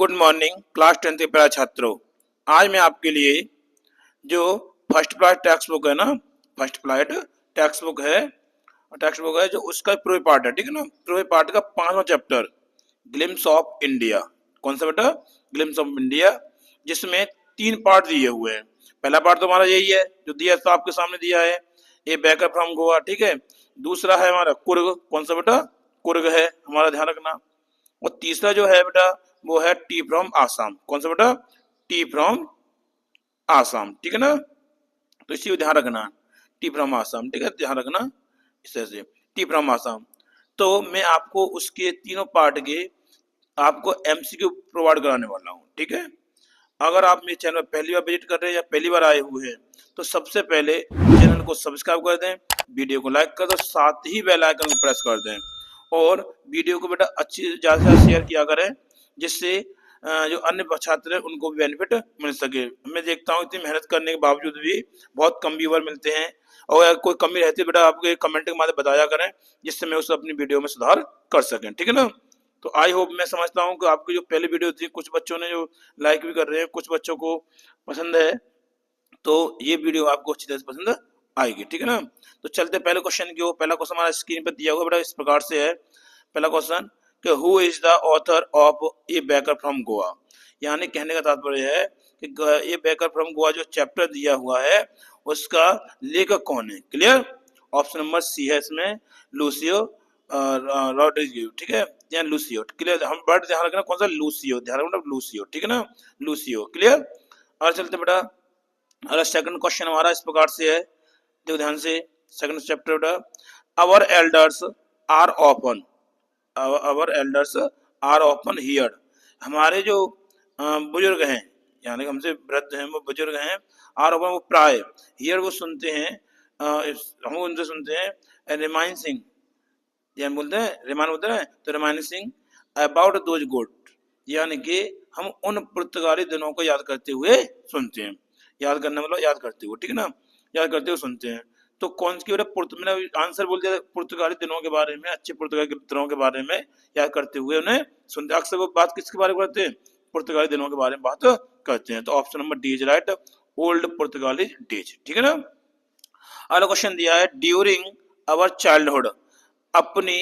Good morning class 10th के प्यारे छात्रों। आज मैं आपके लिए जो फर्स्ट फ्लाइट टेक्स्ट बुक है ना, फर्स्ट फ्लाइट टेक्स्ट बुक है जो उसका पूरे पार्ट है, ठीक है ना। पूरे पार्ट का 5वां चैप्टर ग्लिम्स ऑफ इंडिया। कौन सा बेटा? ग्लिम्स ऑफ इंडिया, जिसमें 3 पार्ट दिए हुए हैं। पहला पार्ट तो हमारा यही है जो दिया था, आपके सामने दिया है, ए बैकर फ्रॉम गोवा, ठीक है। दूसरा है हमारा कुर्ग। कौन सा बेटा? कुर्ग है हमारा, ध्यान रखना। और तीसरा जो है बेटा वो है टी फ्रॉम आसाम। कौन सा बेटा? टी फ्रॉम आसाम, ठीक है ना। तो इसी को ध्यान रखना, टी फ्रॉम आसाम, ठीक है, ध्यान रखना इस तरह से, टी फ्रॉम आसाम। तो मैं आपको उसके तीनों पार्ट के आपको एमसीक्यू प्रोवाइड कराने वाला हूँ, ठीक है। अगर आप मेरे चैनल पहली बार विजिट कर रहे हैं या पहली बार आए हुए हैं तो सबसे पहले चैनल को सब्सक्राइब कर दें, वीडियो को लाइक कर दो, साथ ही बेल आइकन को प्रेस कर दें और वीडियो को बेटा अच्छी ज़्यादा से ज़्यादा शेयर किया करें, जिससे जो अन्य छात्र हैं उनको भी बेनिफिट मिल सके। मैं देखता हूँ इतनी मेहनत करने के बावजूद भी बहुत कम व्यूअर मिलते हैं, और अगर कोई कमी रहती है बेटा आपके कमेंट के माध्यम बताया करें, जिससे मैं उसे अपनी वीडियो में सुधार कर सकें, ठीक है ना। तो आई होप, मैं समझता हूँ कि आपकी जो पहली वीडियो थी कुछ बच्चों ने जो लाइक भी कर रहे हैं, कुछ बच्चों को पसंद है, तो ये वीडियो आपको अच्छी तरह से पसंद आएगी, ठीक है ना। तो चलते पहले क्वेश्चन की ओर। पहला क्वेश्चन हमारा स्क्रीन पर दिया हुआ बेटा इस प्रकार से है। पहला क्वेश्चन कि who is the author of a baker from Goa, यानी कहने का तात्पर्य है कि ए बैकर फ्रॉम गोवा जो चैप्टर दिया हुआ है उसका लेखक कौन है। क्लियर? ऑप्शन नंबर सी है इसमें, लूसियो रॉड्रिग्यो, ठीक है, या लूसियो। क्लियर? हम वर्ड ध्यान रखना, कौन सा? लूसियो, ध्यान रखना, लूसियो, ठीक है ना, लूसियो। क्लियर? और चलते बेटा अगला सेकंड क्वेश्चन हमारा इस प्रकार से है, देखो ध्यान से। सेकंड चैप्टर बेटा, our elders are often, our elders are often here, हमारे जो बुजुर्ग हैं, यानी हमसे वृद्ध हैं, वो बुजुर्ग हैं, आर ऑफन वो प्राय, हियर वो सुनते हैं, हम उनसे सुनते हैं, रिमाइंड सिंह, यानी बोलते हैं रिमाइंड बोलते हैं, तो remind Singh about those good, यानी कि हम उन पुर्तगाली दिनों को याद करते हुए सुनते हैं। याद करना मतलब याद करते हुए, ठीक है ना, याद करते हुए सुनते हैं। तो कौन सी मैंने आंसर बोल दिया, पुर्तगाली दिनों के बारे में, अच्छे पुर्तगाली दिनों के बारे में याद करते हुए उन्हें सुनते। अक्सर वो बात किसके बारे में करते हैं? पुर्तगाली दिनों के बारे में बात करते हैं। तो option number D is right, old पुर्तगाली डेज, ठीक है ना। अगला क्वेश्चन दिया है, ड्यूरिंग अवर चाइल्डहुड, अपनी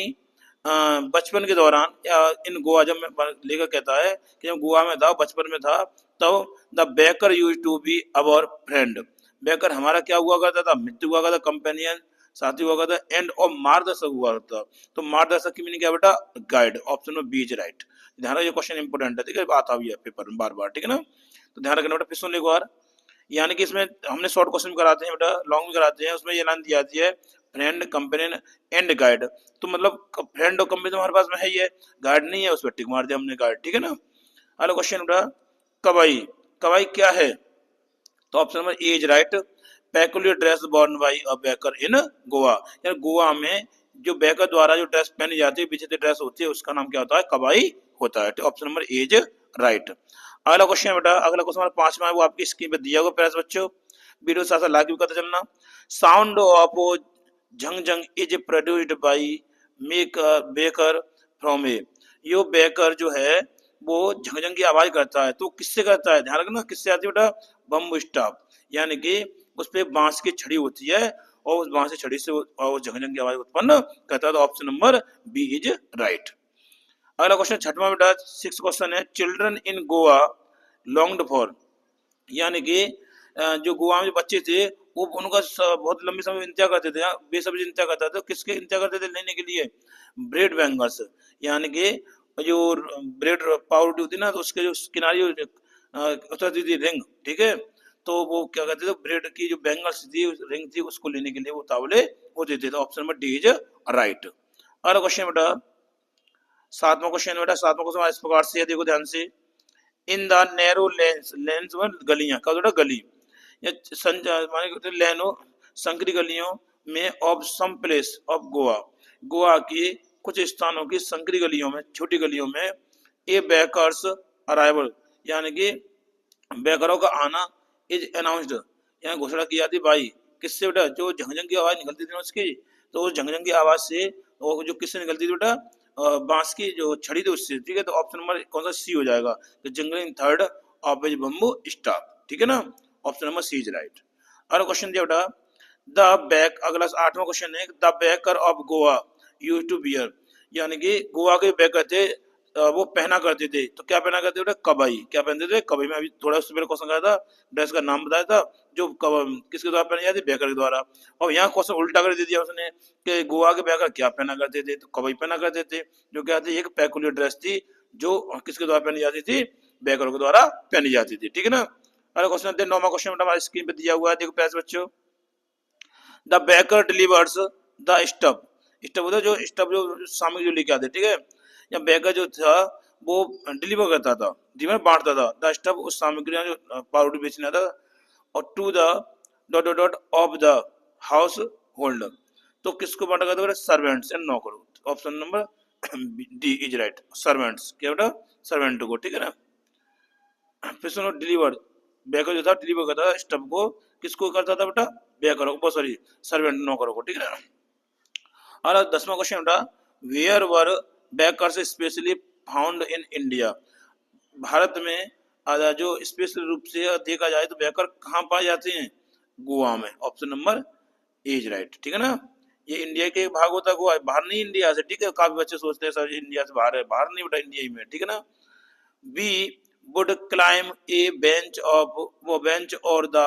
बचपन के दौरान, या इन गोवा, जब मैं लेकर कहता है कि जब गोवा में था, बचपन में था, तब the baker use to be our friend, baker हमारा क्या हुआ करता था? मित्र हुआ करता, कंपेनियन, साथी हुआ करता, एंड और मार्गदर्शक हुआ करता। तो मार्गदर्शक की मीनिंग क्या बेटा? गाइड। ऑप्शन में बी इज राइट। ध्यान रखिए, क्वेश्चन इंपोर्टेंट है, ठीक है, आता भी है पेपर में बार बार, ठीक है ना। तो ध्यान रखना बेटा, फिर सुन लो एक बार। यानी कि इसमें हमने शॉर्ट क्वेश्चन कराते हैं बेटा, लॉन्ग भी कराते हैं, उसमें ये लाइन दी जाती है, फ्रेंड, कंपेनियन एंड गाइड। तो मतलब फ्रेंड और कंपेनियन हमारे पास में है ही है, गाइड नहीं है, उस पर टिक मार दिया हमने, गाइड, ठीक है ना। अगला क्वेश्चन बेटा, कवाई, कवाई क्या है? तो option number A is right, peculiar dress borne by a baker in Goa, यानी गोवा में जो बेकर द्वारा जो ड्रेस पहनी जाती है, विचित्र ड्रेस होती है, उसका नाम क्या होता है? कवाई होता है। Option number A is right. अगला क्वेश्चन बेटा, अगला क्वेश्चन हमारा 5वां है, वो आपकी स्क्रीन पे दिया हुआ प्यारे बच्चों, वीडियो साथ साथ लाइक भी करते चलना। Sound of Jhang is produced by make baker from A, yo baker जो है वो झंग की आवाज करता है, तो किससे करता है? ध्यान रखना, किससे आती है बेटा? बम्बू स्टॉप, यानी कि उस पे बांस की छड़ी होती है और उस बांस की छड़ी से वो झंग की आवाज उत्पन्न करता है। तो option number B is right. अगला क्वेश्चन 6वां बेटा, 6 क्वेश्चन है, children in Goa longed for, यानी कि जो गोवा में जो बच्चे थे वो उनका बहुत लंबे समय इंतजार करते थे, बेसब्री इंतजार करते थे, किसके इंतजार करते थे लेने के लिए? ब्रेड बैंगल्स, यानी कि जो ब्रेड पाउडर होती ना, तो उसके जो किनारे उतरती थी रिंग, ठीक है, तो वो क्या कहते थे, ब्रेड की जो बैंगल्स थी, रिंग थी, उसको लेने के लिए वो तावले होते थे। तो option number D is right. अगला क्वेश्चन बेटा, 7वां क्वेश्चन बेटा, 7वां क्वेश्चन इस प्रकार से है, देखो ध्यान से। In the narrow lanes, lanes गलियां का बेटा गली, या लेनो संकरी गलियों में of some place of Goa, Goa की कुछ स्थानों की संकरी गलियों में, छोटी गलियों में, ए बेकर्स अराइवल, यानी कि बेकरों का आना, इज अनाउंस्ड, यहाँ घोषणा की जाती भाई, किससे बेटा? जो झंझंग की आवाज निकलती थी ना उसकी, तो उस झंझंग की आवाज से वो जो किससे निकलती थी बेटा? बांस की जो छड़ी थी उससे, ठीक है। तो ऑप्शन नंबर कौन सा सी हो जाएगा, the jungle in third of which bamboo stop, ठीक है ना। Option number C is right. और क्वेश्चन दिया बेटा द बैक, अगला 8वां क्वेश्चन है, the baker of Goa used to bear, यानी कि गोवा के बैकर थे वो पहना करते थे, तो क्या पहना करते थे, कबाई, क्या पहनते थे, कबाई। में अभी थोड़ा उससे पहले क्वेश्चन आया था, ड्रेस का नाम बताया था, जो किसके द्वारा पहनी जाती, बैकर के द्वारा। और यहाँ क्वेश्चन उल्टा कर दे दिया उसने कि गोवा के बैकर क्या पहना करते थे, तो कबाई पहना करते थे, जो क्या थी, एक पेकुलियर ड्रेस थी जो किसके द्वारा पहनी जाती थी, बैकरों के द्वारा पहनी जाती थी, ठीक है ना। अगला क्वेश्चन 9वां क्वेश्चन हमारी स्क्रीन पे दिया हुआ है, देखो प्यारे बच्चों, the baker delivers the stuff, stuff होता है जो स्टफ जो सामग्री जो लेके आते, ठीक है। या बेकर जो था वो डिलीवर करता था, डिलीवर बांटता था, द स्टफ उस सामग्री जो पाउडर बेचने आता, और to the dot dot dot of the house holder, तो किसको बांटा करता है, सर्वेंट्स एंड नौकरों। Option number D is right, servants, क्या बेटा, सर्वेंट को, ठीक है ना। फिर सुनो डिलीवर, बेकर जो था डिलीवर करता था स्टफ को, किसको करता था बेटा, बेकरों को, सॉरी सर्वेंट नौकरों को, ठीक है ना। और 10वां क्वेश्चन बेटा, where were bakers specially found in India, भारत में जो स्पेशल रूप से देखा जाए तो बेकर कहाँ पाए जाते हैं, गोवा में। Option number A is right, ठीक है ना। ये इंडिया के एक भाग होता है गोवा, बाहर नहीं इंडिया से, ठीक है। काफी बच्चे सोचते हैं सर इंडिया से बाहर है, बाहर नहीं बेटा, इंडिया ही में, ठीक है ना। We would climb a bench of वो bench or the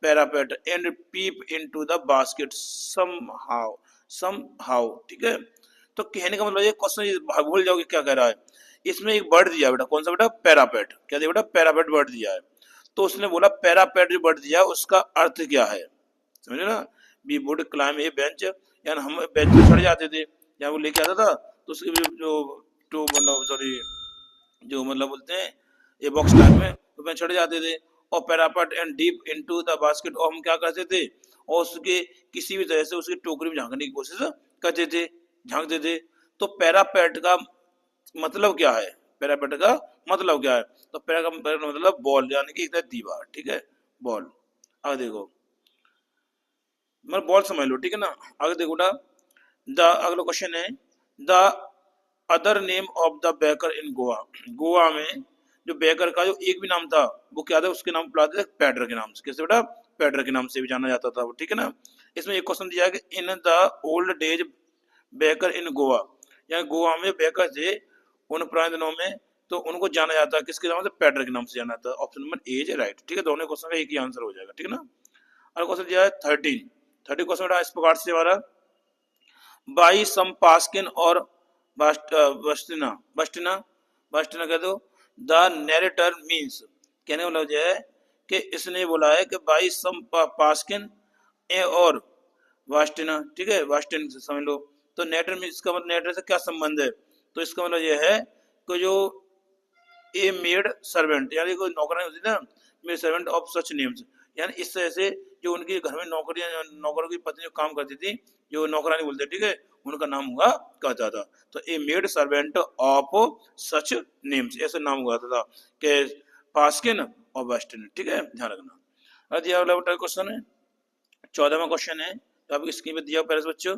parapet and peep into the basket somehow, ठीक है। तो कहने का मतलब ये क्वेश्चन भूल जाओगे क्या कह रहा है, इसमें एक वर्ड दिया बेटा, कौन सा बेटा, पैरापेट, क्या दिया बेटा, पैरापेट वर्ड दिया है। तो उसने बोला पैरापेट जो वर्ड दिया उसका अर्थ क्या है, समझे ना। We would climb a bench, यानी हम बेंच पे चढ़ जाते थे, या वो लेके आता था, तो उसके जो जो मतलब सॉरी जो मतलब बोलते हैं ये बॉक्स टाइप में, तो चढ़ जाते थे। और parapet and deep into the basket, और हम क्या करते थे, और उसके किसी भी तरह से उसकी टोकरी में झांकने की कोशिश करते थे, झांकते थे। तो पैरापेट का मतलब क्या है, पैरापेट का मतलब क्या है, तो पैरापेट का मतलब बॉल, यानी कि एक दीवार, ठीक है, बॉल। आगे देखो, मतलब बॉल समझ लो, ठीक है ना। आगे देखो ना, द अगला क्वेश्चन है, the other name of the baker in Goa, Goa में जो बेकर का जो एक भी नाम था वो क्या था, उसके नाम बुलाते थे पैडर के नाम से, कैसे बेटा, पैडर के नाम से भी जाना जाता था वो, ठीक है ना। इसमें एक क्वेश्चन दिया है कि in the old days baker in Goa, यानी गोवा में बेकर थे उन पुराने दिनों में, तो उनको जाना जाता है किसके नाम से, पैडर के नाम से जाना जाता है। Option number A is right, ठीक है। दोनों क्वेश्चन का एक ही आंसर हो जाएगा, ठीक है ना। अगला क्वेश्चन दिया है 13 क्वेश्चन बेटा इस प्रकार से हमारा, बाई सम पास्किन और बस्टिना बस्टिना बस्टिना कह दो, द नैरेटर मीन्स, कहने का मतलब है कि इसने बोला है कि बाई सम पास्किन ए और वास्टिना, ठीक है, वास्टिन से समझ लो। तो नेटर मीन्स का मतलब नेटर से क्या संबंध है, तो इसका मतलब यह है कि जो ए मेड सर्वेंट, यानी कोई नौकरानी होती थी ना, made servant of such names, यानी इस तरह से जो उनके घर में नौकरियां, नौकरों की पत्नी जो काम करती थी, जो नौकरानी बोलते, ठीक है, उनका नाम हुआ करता था। तो a maid servant of such names, ऐसे नाम हुआ था कि पास्किन और वेस्टर्न, ठीक है, ध्यान रखना। दिया अगला क्वेश्चन है 14वां क्वेश्चन है, तो आपकी स्क्रीन पे दिया पहले बच्चों,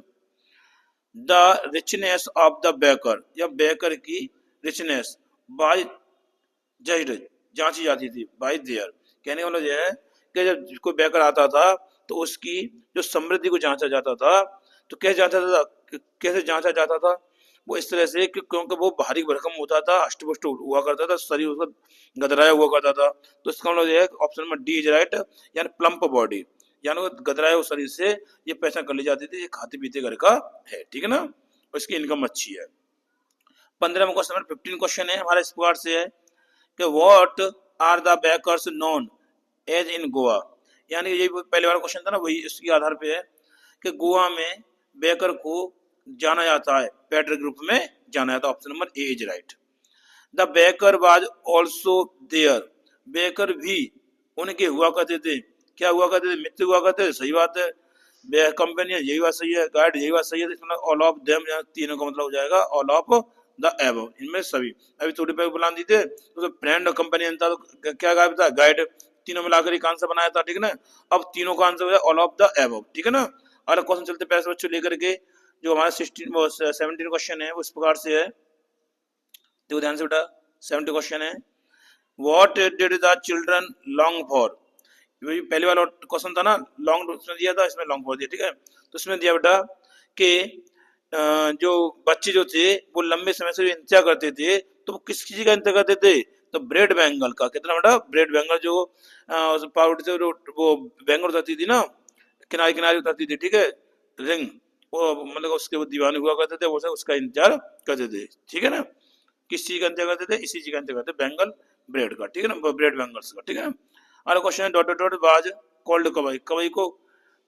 the richness of the baker, या बेकर की रिचनेस बाय जज्ड, जांची जाती थी, बाय देयर, कहने का मतलब यह है कि जब कोई बेकर आता था तो उसकी जो समृद्धि को जांचा जाता था, तो कैसे जांचा था, कैसे जांचा जाता था, वो इस तरह से कि क्योंकि वो भारी भरकम होता था, अष्टपुष्ट हुआ करता था, शरीर उसका गदराया हुआ करता था। तो इसका मतलब यह है option number D is right, यानी प्लम्प बॉडी, यानी वो गदराए हुए शरीर से ये पहचान कर ली जाती थी, ये खाते पीते घर का है, ठीक है ना, और इसकी इनकम अच्छी है। 15वां क्वेश्चन नंबर 15 क्वेश्चन है हमारा इस प्रकार से है कि what are the bakers known as in Goa, यानी ये पहले वाला क्वेश्चन था ना, वही इसके आधार पे है कि गोवा में बेकर को जाना जाता है, पैडर ग्रुप में जाना जाता है। Option number A is right. The baker was also there, baker भी उनके हुआ करते थे, क्या हुआ करते थे, मित्र हुआ करते थे, सही बात है। कंपेनियन, यही बात सही है, गाइड, यही बात सही है, इसमें ऑल ऑफ देम, तीनों का मतलब हो जाएगा ऑल ऑफ द एबव, इनमें सभी। अभी थोड़ी पे बुला दी थे तो फ्रेंड और कंपेनियन था, तो क्या गायब था, गाइड, तीनों मिलाकर एक आंसर बनाया था, ठीक है ना। अब तीनों का आंसर हो जाए ऑल ऑफ द एबव, ठीक है ना। और क्वेश्चन चलते पैसे बच्चों लेकर के जो हमारा 17 क्वेश्चन है वो इस प्रकार से है, देखो ध्यान से बेटा। 70 क्वेश्चन है, what did the children long for. पहले वाला क्वेश्चन था ना, लॉन्ग उसमें दिया था, इसमें लॉन्ग फॉर दिया, ठीक है। तो इसमें दिया बेटा कि जो बच्चे जो थे वो लंबे समय से इंतजार करते थे, तो वो किस चीज का इंतजार करते थे, तो ब्रेड बेंगल का। कितना बेटा, ब्रेड बेंगल जो पाउडर से वो बेंगल उतरती थी ना, किनारे किनारे उतरती थी, ठीक है, रिंग, वो मतलब उसके वो दीवाने हुआ करते थे, वो सब उसका इंतजार करते थे, ठीक है ना। किस चीज का इंतजार करते थे, इसी चीज का इंतजार करते थे, बेंगल ब्रेड का, ठीक है ना, ब्रेड बेंगल्स का, ठीक है। अगला क्वेश्चन है, डॉट डॉट बाज कॉल्ड कवई। कवई को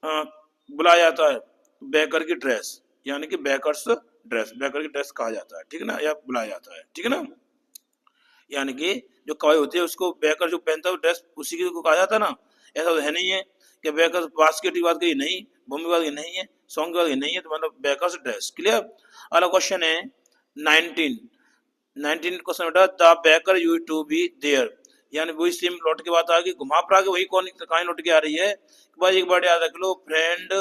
बुलाया जाता है बेकर की ड्रेस, यानी कि बेकर्स ड्रेस, बेकर की ड्रेस कहा जाता है, ठीक है ना, या बुलाया जाता है, ठीक है ना। यानी कि जो कवई होती है उसको बेकर जो पहनता है ड्रेस उसी को कहा जाता है ना। ऐसा तो है नहीं है कि बेकर बास्केट की बात कही, नहीं, भूमि की बात कही नहीं है, सॉन्ग की बात कही नहीं है, तो मतलब बेकर्स ड्रेस, क्लियर। अगला क्वेश्चन है 19 क्वेश्चन बेटा, the baker used to be there, यानी वही सेम लौट के बात आ गई, घुमा फिरा के वही कौन कहानी लौट के आ रही है। भाई एक बार याद रख लो, फ्रेंड,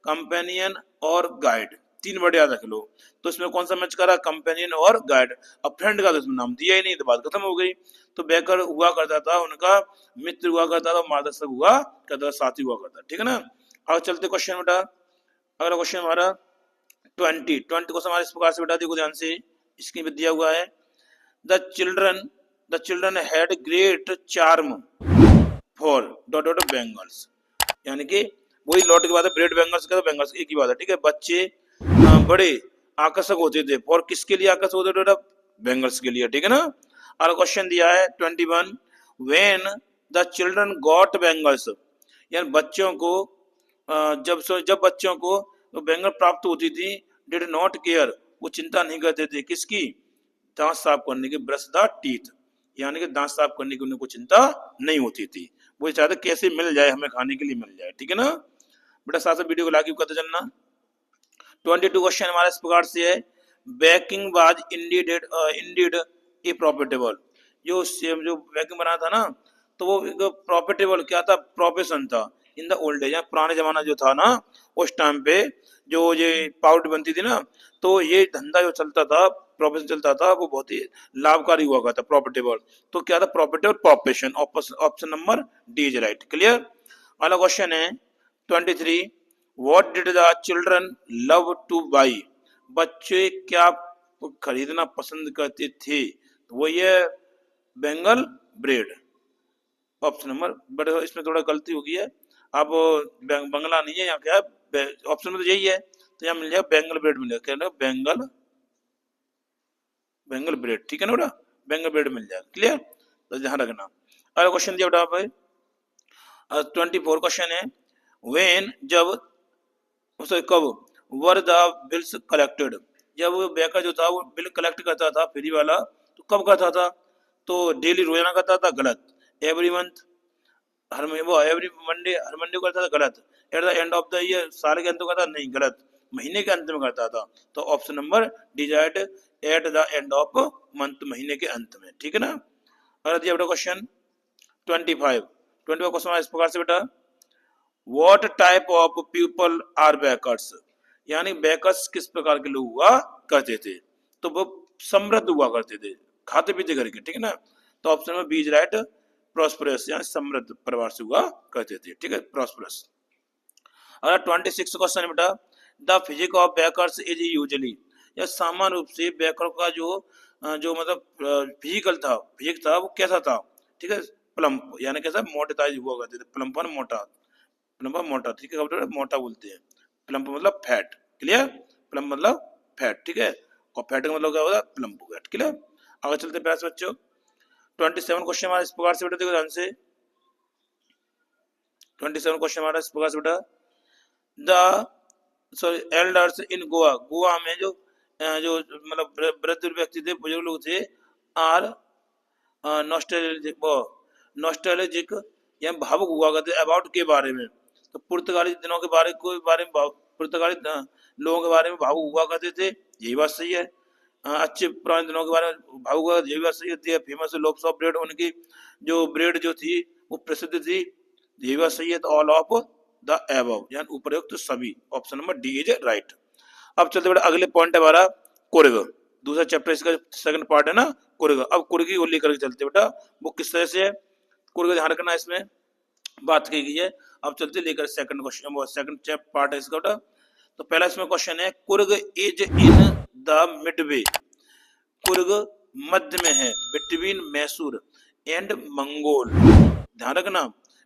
कंपेनियन और गाइड, 3 वर्ड याद रख लो। तो इसमें कौन सा मैच करा, कंपेनियन और गाइड। अब फ्रेंड का तो इसमें नाम दिया ही नहीं, तो बात खत्म हो गई। तो बेकर हुआ करता था उनका मित्र, हुआ करता था मार्गदर्शक, हुआ करता था साथी, हुआ करता, ठीक है ना। अब चलते क्वेश्चन बेटा, अगला क्वेश्चन हमारा 20 क्वेश्चन हमारे इस प्रकार से बेटा, देखो ध्यान से, इसके में दिया हुआ है, the children the children had great charm for dot dot bangles, यानी कि वही लौट के बाद ब्रेड बेंगल्स का, तो बेंगल्स एक ही बात है, ठीक है। बच्चे बड़े आकर्षक होते थे, और किसके लिए आकर्षक होते थे, बेंगल्स के लिए, ठीक है ना। और क्वेश्चन दिया है 21, when the children got bangles, यानी बच्चों को जब बच्चों को बेंगल प्राप्त होती थी, डिड नॉट केयर, वो चिंता नहीं करते थे, किसकी, दांत साफ करने की, ब्रश द टीथ, यानी कि दांत साफ करने की उनको चिंता नहीं होती थी, वो चाहते कैसे मिल जाए, हमें खाने के लिए मिल जाए, ठीक है ना। बेटा साथ साथ वीडियो को लाइक करते चलना। 22 क्वेश्चन हमारा इस प्रकार से है, baking was Indeed A profitable, जो बेकिंग बना था ना, तो वो प्रॉफिटेबल क्या था, प्रोफेशन था इन द ओल्ड एज, पुराने जमाना जो था ना, उस टाइम पे जो ये पाउडर बनती थी ना, तो ये धंधा जो चलता था, प्रोफेशन चलता था, वो बहुत ही लाभकारी हुआ करता, प्रॉफिटेबल। तो क्या था, profitable profession, option number D is right, clear. अगला क्वेश्चन है 23, what did the children love two by, बच्चे क्या खरीदना पसंद करते थे, तो वो ये Bengal bread, option number, but इसमें थोड़ा गलती हो गई है, अब बंगला नहीं है यहाँ, क्या है ऑप्शन में तो यही है, तो यहाँ मिल जाएगा बेंगल ब्रेड, मिलेगा क्या, बेंगल बेंगल ब्रेड, ठीक है ना बेटा, बेंगल ब्रेड मिल जाएगा, क्लियर, तो ध्यान रखना। अगला क्वेश्चन दिया बेटा भाई 24 क्वेश्चन है, वेन जब कब वर द बिल्स कलेक्टेड, जब वो बेकर जो था वो बिल कलेक्ट करता था फ्री वाला, तो कब करता था, तो डेली रोजाना करता था, गलत, एवरी मंथ, वो एवरी मंडे, हर मंडे को करता था, गलत, eight the end of the year, साल के अंत में करता, नहीं, गलत, महीने के अंत में करता था, तो option number decided at the end of month, महीने के अंत में, ठीक है ना। अगला दिया बेटा क्वेश्चन 25 क्वेश्चन इस प्रकार से बेटा, what type of people are bakers, यानी बेकर्स किस प्रकार के लोग हुआ करते थे, तो वो समृद्ध हुआ करते थे, खाते पीते करके, ठीक है ना। तो ऑप्शन में बी इज राइट, प्रॉस्परस, यानी समृद्ध परिवार से हुआ करते थे, ठीक है, प्रॉस्परस। अगर 26 क्वेश्चन बेटा, the physique of bakers is usually, या सामान्य रूप से बेकर का जो मतलब फिजिक था वो कैसा था, ठीक है, प्लम्प, यानी कैसा, मोटे ताज हुआ करते थे, प्लम्प और मोटा, प्लम्प मोटा, ठीक है, मोटा बोलते हैं, प्लम्प मतलब फैट, क्लियर, प्लम्प मतलब फैट, ठीक है, और फैट का मतलब क्या होता है, प्लम्प फैट, क्लियर। आगे चलते प्यास बच्चों, 27 क्वेश्चन हमारा इस प्रकार से बेटा, देखो ध्यान से, 27 क्वेश्चन हमारा इस प्रकार से बेटा, द एल्डर्स इन गोवा, गोवा में जो जो मतलब वृद्ध व्यक्ति थे, बुजुर्ग लोग थे, आर नॉस्टैल्जिक, या भावुक हुआ करते अबाउट के बारे में, तो पुर्तगाली दिनों के बारे में पुर्तगाली लोगों के बारे में भावुक हुआ करते थे, यही बात सही है। अच्छे पुराने दिनों के बारे में भावुक हुआ, यही बात सही होती है। फेमस लोव्स ऑफ ब्रेड, उनकी जो ब्रेड जो थी वो प्रसिद्ध थी, यही बात सही है। तो ऑल ऑफ द एबव, यानी उपयुक्त सभी, option number D is right. अब चलते बेटा अगले पॉइंट है हमारा कुर्ग, दूसरा चैप्टर इसका सेकंड पार्ट है ना कुर्ग। अब कुर्ग को लेकर चलते बेटा, वो किस तरह से है कुर्ग, ध्यान रखना इसमें बात की गई है। अब चलते लेकर सेकंड क्वेश्चन, सेकंड पार्ट है इसका बेटा। तो पहला इसमें क्वेश्चन है, Coorg is in the midway, Coorg मध्य में है, बिटवीन मैसूर एंड मंगोल। ध्यान रखना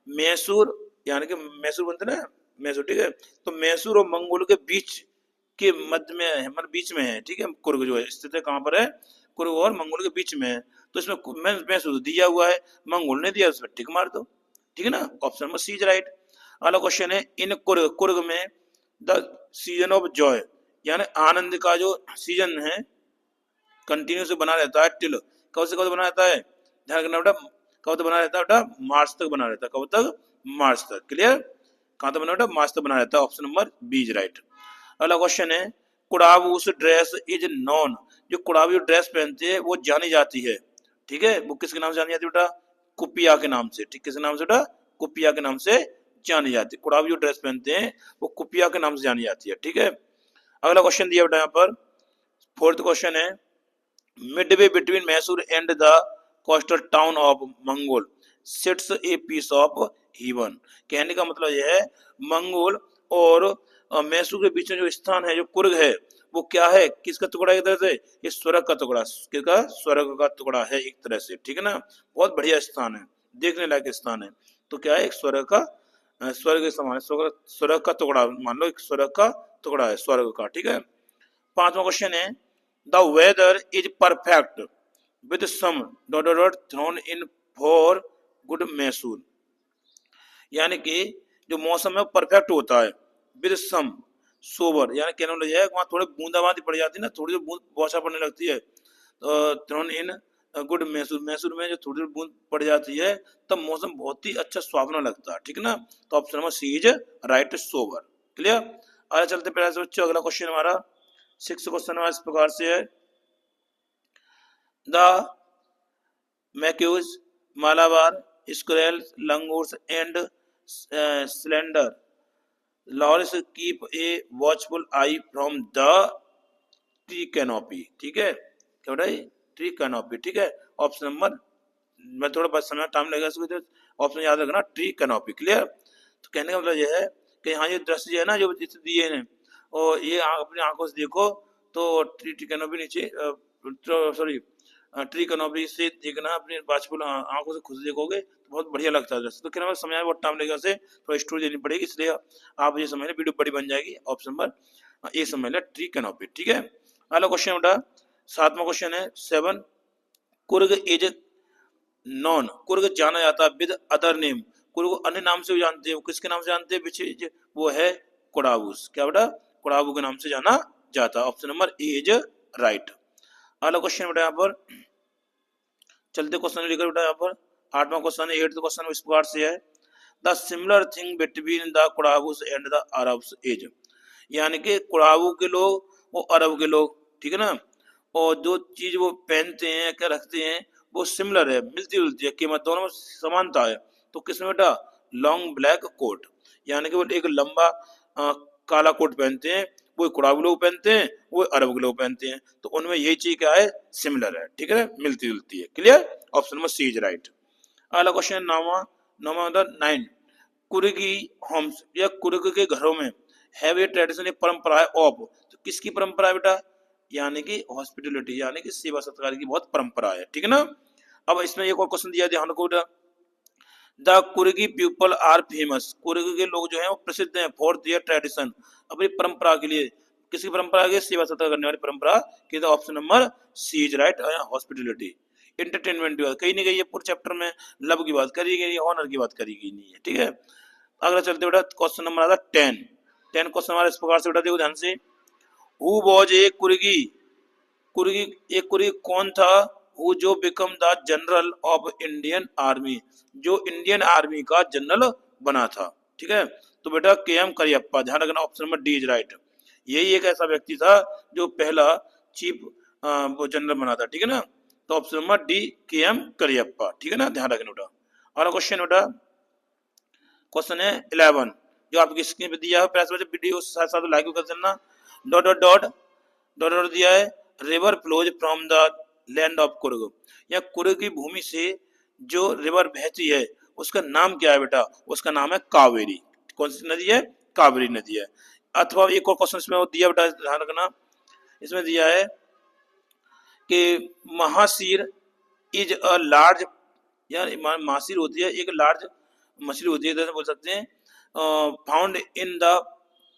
मैसूर यानी कि मैसूर बनते ना मैसूर, ठीक है, तो मैसूर और मंगोल के बीच के मध्य में है, मतलब बीच में है, ठीक है। कुर्ग जो है स्थित है कहाँ पर है, कुर्ग और मंगोल के बीच में है। तो इसमें मैसूर दिया हुआ है, मंगोल ने दिया, उसमें टिक मार दो, ठीक है ना, option number C is right. अगला क्वेश्चन है, इन कुर्ग, कुर्ग में द सीजन ऑफ जॉय, यानी आनंद का जो सीजन है कंटिन्यूस बना रहता है टिल, कब से कब बना रहता है, ध्यान रखना बेटा, कब तक बना रहता है बेटा, मार्च तक बना रहता है, कब तक, मार्च तक, क्लियर, कहाँ तक बना बेटा, मार्च तक बना रहता है, option number B is right. अगला क्वेश्चन है, कुड़ाबूस ड्रेस इज नॉन, जो कुड़ाबू ड्रेस पहनते हैं वो जानी जाती है, ठीक है, वो किसके नाम से जानी जाती है बेटा, कुपिया के नाम से, ठीक, किसके नाम से बेटा, कुपिया के नाम से जानी जाती है, कुड़ाबू जो ड्रेस पहनते हैं वो कुपिया के नाम से जानी जाती है, ठीक है। अगला क्वेश्चन दिया बेटा यहाँ पर, फोर्थ क्वेश्चन है, midway between Mysore and the coastal town of Mongol sits a piece of heaven। कहने का मतलब यह है मंगोल और मैसूर के बीच में जो स्थान है, जो कुर्ग है, वो क्या है, किसका टुकड़ा है, एक तरह से ये स्वर्ग का टुकड़ा, किसका, स्वर्ग का टुकड़ा है एक तरह से, ठीक है ना, बहुत बढ़िया स्थान है, देखने लायक स्थान है। तो क्या है, एक स्वर्ग का, स्वर्ग के समान, स्वर्ग का टुकड़ा मान लो, एक स्वर्ग का टुकड़ा है, स्वर्ग का, ठीक है। पांचवा क्वेश्चन है, the weather is perfect with some dot dot thrown in for good Mysore, यानी कि जो मौसम है वो परफेक्ट होता है, विद सम सोबर, यानी कहने लग जाए वहाँ थोड़ी बूंदाबांदी पड़ जाती है ना, थोड़ी बूंद बौछार पड़ने लगती है, thrown in good Mysore, Mysore में जो थोड़ी बूंद पड़ जाती है तब मौसम बहुत ही अच्छा सुहावना लगता है, ठीक है ना, तो option number C is right, sober, clear. आगे चलते प्यारे से बच्चों, अगला क्वेश्चन हमारा सिक्स क्वेश्चन इस प्रकार से है, the macaques Malabar squirrel langurs and slender loris keep a watchful eye from the tree canopy, ठीक है, क्या बेटा, ट्री कैनोपी, ठीक है, ऑप्शन नंबर, मैं थोड़ा बहुत समय टाइम लगेगा इसको, तो ऑप्शन याद रखना, ट्री कैनोपी, क्लियर। तो कहने का मतलब यह है कि यहाँ ये दृश्य जो है ना, जो दिए हैं, और ये अपनी आंखों से देखो तो ट्री कैनोपी नीचे, सॉरी ट्री कैनोपी से देखना, अपनी वाचफुल आंखों से खुद देखोगे तो बहुत बढ़िया लगता है दृश्य। तो कहने का समय बहुत टाइम लगेगा, से थोड़ा स्टोरी देनी पड़ेगी, इसलिए आप ये समझ लें, वीडियो बड़ी बन जाएगी, ऑप्शन नंबर ए समझ लें, ट्री कैनोपी, ठीक है। अगला क्वेश्चन बेटा, सातवां क्वेश्चन है, 7, कुर्ग इज नॉन, कुर्ग जाना जाता है विद अदर नेम, कुर्ग को अन्य नाम से भी जानते हैं, वो किसके नाम से जानते हैं, पीछे वो है कुड़ाबूस, क्या बेटा, कुड़ाबू के नाम से जाना जाता है, option number A is right. अगला क्वेश्चन बेटा यहाँ पर चलते क्वेश्चन लेकर बेटा, यहाँ पर आठवां क्वेश्चन है, 8th क्वेश्चन इस प्रकार से है, the similar thing between the Kodavas and the Arabs is, यानी कि कुड़ाबू के लोग वो अरब के लोग, ठीक है ना, और जो चीज वो पहनते हैं क्या रखते हैं वो सिमिलर है, मिलती जुलती है, कीमत दोनों में समानता है। तो किसमें बेटा, लॉन्ग ब्लैक कोट, यानी कि वो एक लंबा काला कोट पहनते हैं, वो कुड़ाबू लोग पहनते हैं, वो अरब के लोग पहनते हैं, तो उनमें यही चीज क्या है, सिमिलर है, ठीक है, मिलती जुलती है, clear, option number C is right. अगला क्वेश्चन नौवां, नौवां 9, कुर्गी होम्स या कुर्ग के घरों में हैव ए ट्रेडिशन, एक परंपरा है ऑफ, तो किसकी परंपरा है बेटा, यानी कि हॉस्पिटलिटी, यानी कि सेवा सत्कार की बहुत परंपरा है, ठीक है ना। अब इसमें एक और क्वेश्चन दिया ध्यान रखो, the Coorgi people are famous, Coorg के लोग जो हैं वो प्रसिद्ध हैं फॉर देयर ट्रेडिशन, अपनी परंपरा के लिए, किसी परंपरा के सेवा सत्कार करने वाली परंपरा की, तो option number C is right, hospitality. Entertainment की बात कही नहीं गई है पूरे चैप्टर में, लव की बात करी गई है, ऑनर की बात करी गई नहीं है, ठीक है। अगला चलते बेटा क्वेश्चन नंबर आता है 10, 10 क्वेश्चन हमारा इस प्रकार से बेटा, देखो ध्यान से, हु वॉज ए कुर्गी, कुर्गी एक कुर्गी कौन था, वो जो become the general of Indian army, जो इंडियन आर्मी का जनरल बना था, ठीक है। तो बेटा के एम करियप्पा, ध्यान रखना, option number D is right, यही एक ऐसा व्यक्ति था जो पहला चीफ वो जनरल बना था, ठीक है ना, तो ऑप्शन नंबर डी के एम करियप्पा, ठीक है ना, ध्यान रखना बेटा। अगला क्वेश्चन बेटा क्वेश्चन है 11, जो आपकी स्क्रीन पे दिया है, प्यारे बच्चे वीडियो साथ साथ लाइक कर देना, dot dot dot dot dot दिया है, river flows from the land of Coorg, या कुर्ग की भूमि से जो रिवर बहती है उसका नाम क्या है बेटा, उसका नाम है कावेरी। कौन सी नदी है, कावेरी नदी है। अथवा एक और क्वेश्चन इसमें वो दिया बेटा, ध्यान रखना, इसमें दिया है कि महासीर इज अ लार्ज, यार महासीर होती है एक लार्ज मछली होती है, जैसे बोल सकते हैं found in the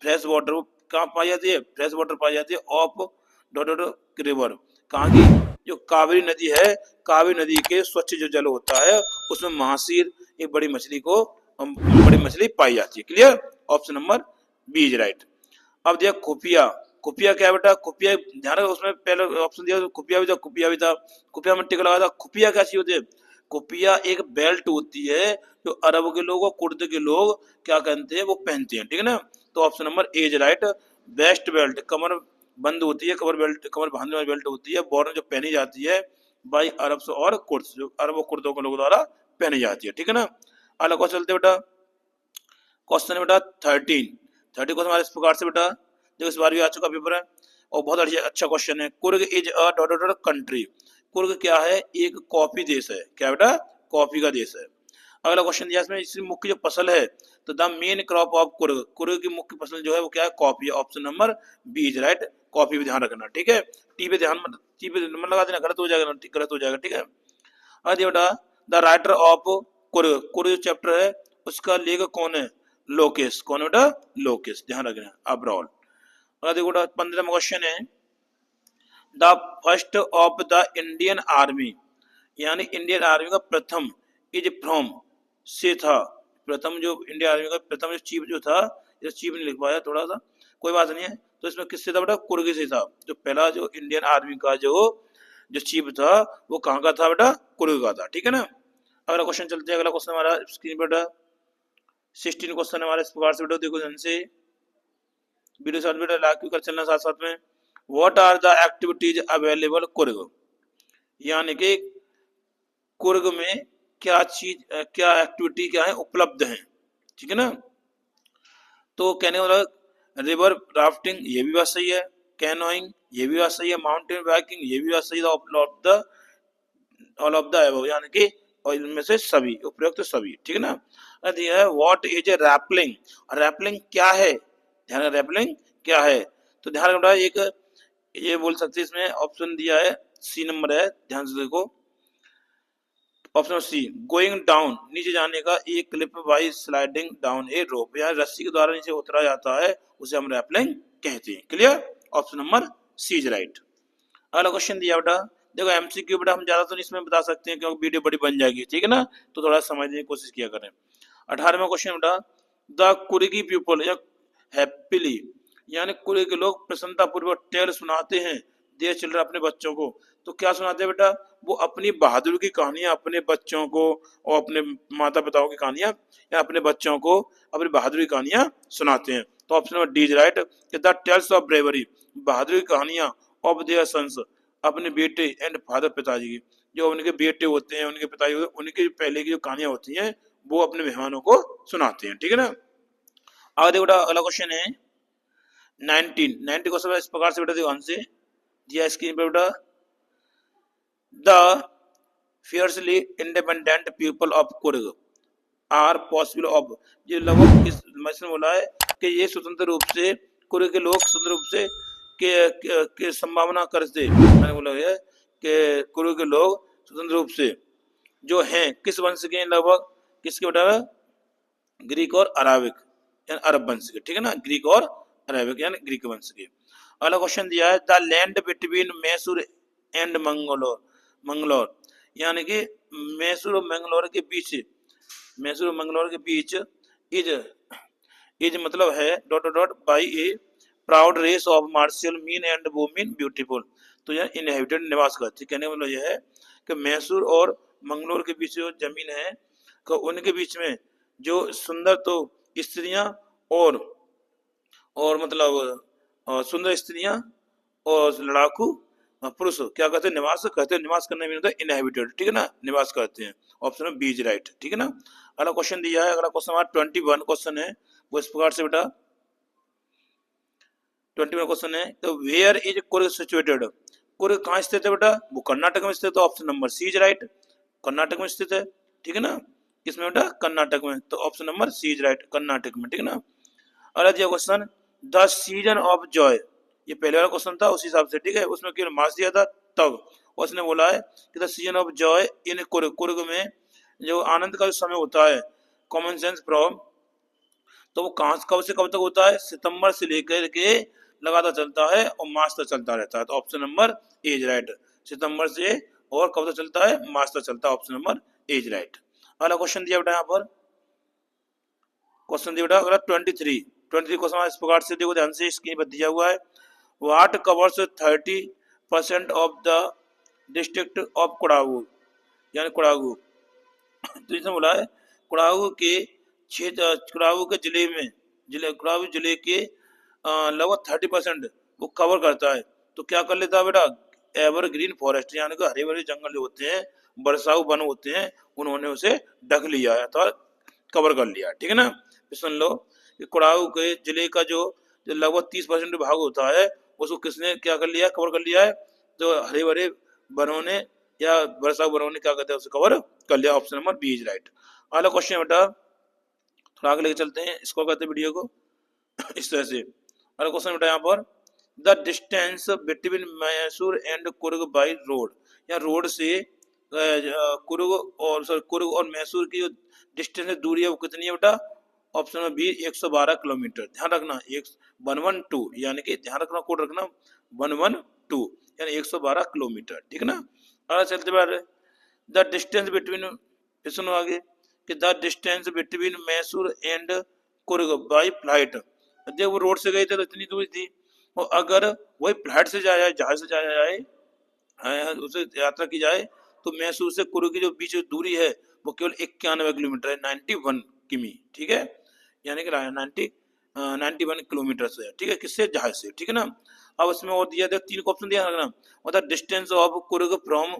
fresh water, कहाँ पाई जाती है, फ्रेश वाटर पाई जाती है ऑफ डॉट डॉट रिवर, कहाँ की, जो कावेरी नदी है, कावेरी नदी के स्वच्छ जो जल होता है उसमें महासीर एक बड़ी मछली को बड़ी मछली पाई जाती है। Clear, option number B is right. अब दिया खुफिया, खुफिया क्या है बेटा, खुफिया ध्यान रखो, उसमें पहले ऑप्शन दिया तो खुफिया भी था, खुफिया भी था, खुफिया में टिक लगा था। खुफिया क्या चीज होती है, खुफिया एक बेल्ट होती है जो अरब के लोग और कुर्द के लोग क्या कहते हैं, वो पहनते हैं, ठीक है ना। तो option number A is right. Waist belt कमर बंद होती है, कमर बेल्ट कमर बांधने वाली बेल्ट होती है, बॉर्डर जो पहनी जाती है बाई अरब और कुर्द, जो अरब और कुर्दों के लोगों द्वारा पहनी जाती है, ठीक है ना। अगला क्वेश्चन चलते बेटा, क्वेश्चन है बेटा 13 क्वेश्चन हमारे इस प्रकार से बेटा, देखो इस बार भी आ चुका पेपर है और बहुत अच्छा क्वेश्चन है। Coorg is a dot dot country, Coorg क्या है, एक कॉफी देश है, क्या बेटा, कॉफी का देश है। अगला क्वेश्चन दिया इसमें, इसकी मुख्य जो फसल है, तो the main crop of Coorg, Coorg की मुख्य फसल जो है वो क्या है, कॉफी है। Option number B is right, coffee भी ध्यान रखना, ठीक है। टी पे ध्यान मत, टी पे मन लगा देना, गलत हो जाएगा, गलत हो जाएगा, ठीक है। अरे बेटा, the writer of Coorg, Coorg chapter है उसका लेखक कौन है, लोकेश, कौन है बेटा, लोकेश, ध्यान रखना, अब्रॉड। अगर देखो बेटा 15वां क्वेश्चन है, the first of the Indian army, यानी इंडियन आर्मी का प्रथम, इज फ्रॉम से था, प्रथम जो इंडियन आर्मी का प्रथम जो चीफ जो था, ये चीफ नहीं लिख पाया थोड़ा सा, कोई बात नहीं है, तो इसमें किससे था बेटा, कुर्ग से था। जो पहला जो इंडियन आर्मी का जो जो चीफ था वो कहाँ का था बेटा, कुर्ग का था, ठीक है ना। अगला क्वेश्चन चलते हैं, अगला क्वेश्चन हमारा स्क्रीन पर बेटा 16 क्वेश्चन हमारे इस प्रकार से बेटा, देखो ध्यान से वीडियो साथ बेटा लाइक कर चलना साथ साथ में। What are the activities available Coorg, यानी कि कुर्ग में क्या चीज क्या एक्टिविटी क्या है उपलब्ध है, ठीक है ना। तो कहने वाला रिवर राफ्टिंग, ये भी बात सही है, कैनोइंग ये भी बात सही है, माउंटेन बाइकिंग ये भी बात सही है, ऑल ऑफ द अबव, यानी कि और इनमें से सभी उपयुक्त सभी, ठीक है ना। दिया है what is a rappelling, rappelling क्या है, ध्यान, रैपलिंग क्या है, तो ध्यान रखना, एक ये बोल सकते हैं, इसमें ऑप्शन दिया है सी नंबर है, ध्यान से देखो, ऑप्शन सी गोइंग डाउन, नीचे जाने का, एक क्लिप बाई स्लाइडिंग डाउन ए रोप, या रस्सी के द्वारा नीचे उतरा जाता है उसे हम रैपलिंग कहते हैं। Clear, option number C is right. अगला क्वेश्चन दिया बेटा, देखो एमसीक्यू बेटा हम ज्यादा तो नहीं इसमें बता सकते हैं क्योंकि वीडियो बड़ी बन जाएगी, ठीक है ना, तो थोड़ा समझने की कोशिश किया करें। 18वां क्वेश्चन बेटा, द कुर्गी पीपल या हैप्पीली, यानी कुर्ग के लोग प्रसन्नता पूर्वक टेल सुनाते हैं देयर चिल्ड्रन, अपने बच्चों को, तो क्या सुनाते हैं बेटा, वो अपनी बहादुरी की कहानियां अपने बच्चों को और अपने माता पिताओं की कहानियां या अपने बच्चों को अपनी बहादुरी की कहानियां सुनाते हैं। तो option number D is right, the tales of bravery, बहादुरी की कहानियां ऑफ देयर सन्स, अपने बेटे एंड फादर, पिताजी की, जो उनके बेटे होते हैं उनके पिताजी होते हैं उनकी पहले की जो कहानियां होती हैं वो अपने मेहमानों को सुनाते हैं, ठीक है ना। आगे बेटा अगला क्वेश्चन है 19 क्वेश्चन इस प्रकार से बेटा देखो आंसर दिया स्क्रीन पर बेटा, the fiercely independent people of Coorg are possible of, ये लगभग इस मैंने बोला है कि ये स्वतंत्र रूप से कुर्ग के लोग स्वतंत्र रूप से के संभावना करते, मैंने बोला है कि कुर्ग के लोग स्वतंत्र रूप से जो हैं किस वंश के, लगभग किसके बेटा, ग्रीक और अराबिक यानी अरब वंश के, ठीक है ना, ग्रीक और अराबिक यानी ग्रीक वंश के। अगला क्वेश्चन दिया है, the land between Mysore and Mangalore, Mangalore यानी कि मैसूर और मंगलोर के बीच, मैसूर और मंगलोर के बीच इज, इज मतलब है dot dot by a proud race of martial men and women beautiful, तो यह इनहेबिटेड निवास करती, कहने का मतलब यह है कि मैसूर और मंगलोर के बीच जो जमीन है तो उनके बीच में जो सुंदर तो स्त्रियां और मतलब सुंदर स्त्रियां और लड़ाकू पुरुष क्या कहते हैं, निवास कहते हैं, निवास करने में होता है इनहेबिटेड, ठीक है ना, निवास करते हैं। ऑप्शन बी इज राइट, ठीक है ना। अगला क्वेश्चन दिया है, अगला क्वेश्चन हमारा 21 क्वेश्चन है, वो इस प्रकार से बेटा 21 क्वेश्चन है, तो where is Coorg situated, Coorg कहाँ स्थित है बेटा, वो कर्नाटक में स्थित है, option number C is right, Karnataka में स्थित है, ठीक है ना, किसमें बेटा, कर्नाटक में, तो option number C is right, Karnataka में, ठीक है ना। अगला दिया question, the season of joy, ये पहले वाला क्वेश्चन था उसी हिसाब से, ठीक है, उसमें केवल मार्क्स दिया था तब, उसने बोला है कि the season of joy in Coorg, Coorg में जो आनंद का जो समय होता है, कॉमन सेंस फ्रॉम, तो वो कहाँ कब से कब तक होता है, सितंबर से लेकर के लगातार चलता है और मार्च तक चलता रहता है, तो option number A is right, सितंबर से और कब तक चलता है, मार्च तक चलता है, option number A is right. अगला क्वेश्चन दिया बेटा यहाँ पर, क्वेश्चन दिया बेटा अगला 23 क्वेश्चन इस प्रकार से, देखो ध्यान से, स्क्रीन पर दिया हुआ है, what covers 30% of the district of Kodagu, यानी कोडागु, तो इसमें बोला है कोडागु के क्षेत्र, कोडागु के जिले में, कोडागु जिले के लगभग 30% वो कवर करता है, तो क्या कर लेता है बेटा, एवरग्रीन फॉरेस्ट, यानी कि हरे भरे जंगल जो होते हैं, बरसाऊ वन होते हैं, उन्होंने उसे ढक लिया है, तो कवर कर लिया, ठीक है ना। सुन लो कि कोडागु के जिले का जो लगभग 30% भाग होता है, उसको किसने क्या कर लिया, कवर कर लिया है, तो हरे भरे वनों ने या बरसाऊ वनों ने क्या कहते हैं, उसे कवर कर लिया, option number B is right. अगला क्वेश्चन बेटा, थोड़ा आगे लेके चलते हैं, इसको कहते हैं वीडियो को इस तरह से। अगला क्वेश्चन बेटा यहाँ पर, the distance between Mysore and Coorg by road, या रोड से कुर्ग और कुर्ग और मैसूर की जो डिस्टेंस दूरी है वो कितनी है बेटा, ऑप्शन में बी 112 किलोमीटर, ध्यान रखना 112, यानी कि ध्यान रखना, कोड रखना 112, यानी 112 किलोमीटर, ठीक है ना। अगला चलते बारे, द डिस्टेंस बिटवीन, सुनो आगे, कि the distance between Mysore and Coorg by flight, जब वो रोड से गए थे तो इतनी दूरी थी, और अगर वही फ्लाइट से जाया जाए, जहाज से जाया जाए, उसे यात्रा की जाए, तो मैसूर से कुर्ग की जो बीच दूरी है वो केवल 91 किलोमीटर है, 91 किमी, ठीक है, यानी कि 91 किलोमीटर से, ठीक है, किससे, जहाज से, ठीक है ना। अब उसमें और दिया था 3 ऑप्शन दिया रखना, मतलब distance of Coorg from